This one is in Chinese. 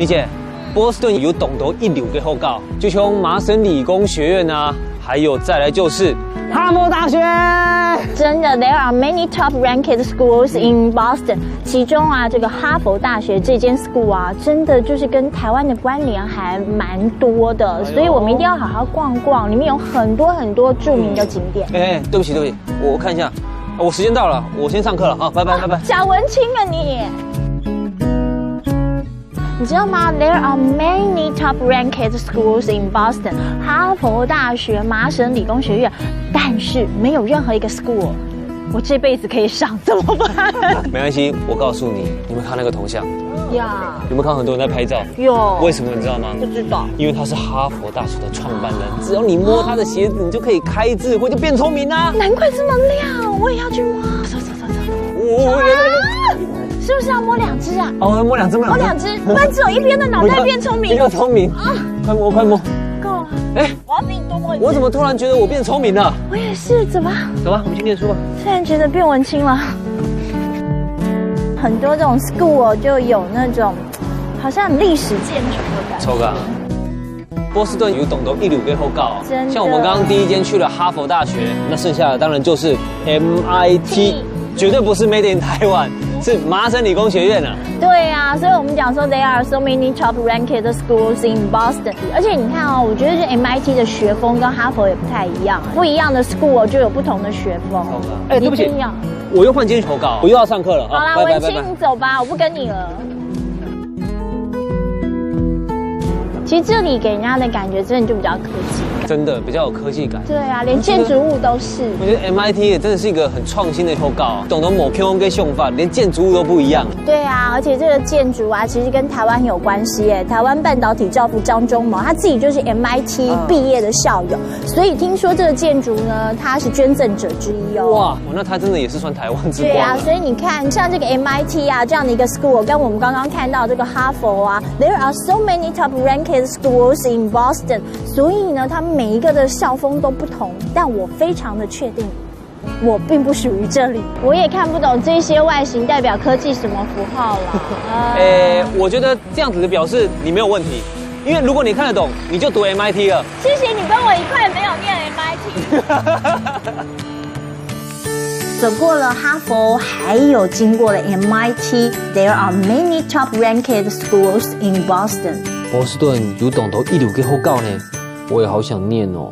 理解。波士顿有懂得一流嘅学校，就像麻省理工学院啊，还有再来就是哈佛大学。真的 ，There are many top-ranked schools in Boston。其中啊，这个哈佛大学这间 school 啊，真的就是跟台湾的关联还蛮多的，所以我们一定要好好逛逛，里面有很多著名的景点。哎，对不起，我看一下，我时间到了，我先上课了啊，拜拜。小文青啊你！你知道吗 ？There are many top-ranked schools in Boston。哈佛大学、麻省理工学院，但是没有任何一个 school 我这辈子可以上，怎么办？没关系，我告诉你，你们看那个头像呀，有没有看到很多人在拍照？有。为什么你知道吗？不知道。因为他是哈佛大学的创办人，只要你摸他的鞋子，你就可以开智慧，就变聪明啦。难怪这么亮，我也要去摸。走。是不是要摸2只啊？哦，摸2只，摸2只，不然只有一边的脑袋变聪明。比较聪明啊！快摸！够了。哎，我要比你多摸一只。我怎么突然觉得我变聪明了？我也是，走吧，我们去念书吧。突然觉得变文青了。很多这种 school 就有那种好像历史建筑的感觉。抽个。波士顿有懂得一流嘅学校，真的。像我们刚刚第一间去了哈佛大学，那剩下的当然就是 MIT， 绝对不是 Made in 台湾，是麻省理工学院啊。对啊，所以我们讲说 there are so many top-ranked schools in Boston。而且你看哦，我觉得这 MIT 的学风跟哈佛也不太一样，不一样的 school 就有不同的学风。哎，对不起，我又换间投稿，我又要上课了。好啦，文青，你走吧，我不跟你了。其实这里给人家的感觉真的就比较科技感，真的比较有科技感。对啊，连建筑物都是。我觉得 MIT 也真的是一个很创新的学校，懂得某 Q 跟用法，连建筑物都不一样。对啊，而且这个建筑啊，其实跟台湾很有关系耶。台湾半导体教父张忠谋，他自己就是 MIT 毕业的校友，所以听说这个建筑呢，他是捐赠者之一哦。哇，那他真的也是算台湾之光。对啊，所以你看，像这个 MIT 啊这样的一个 school， 跟我们刚刚看到这个哈佛啊 ，There are so many top-ranked schools in Boston。所以呢，他们每一个的校风都不同，但我非常的确定，我并不属于这里。我也看不懂这些外形代表科技什么符号了。我觉得这样子的表示你没有问题，因为如果你看得懂，你就读 MIT 了。谢谢你跟我一块没有念 MIT。走过了哈佛，还有经过了 MIT。There are many top-ranked schools in Boston。波士顿有懂得一流嘅学校呢，我也好想念哦。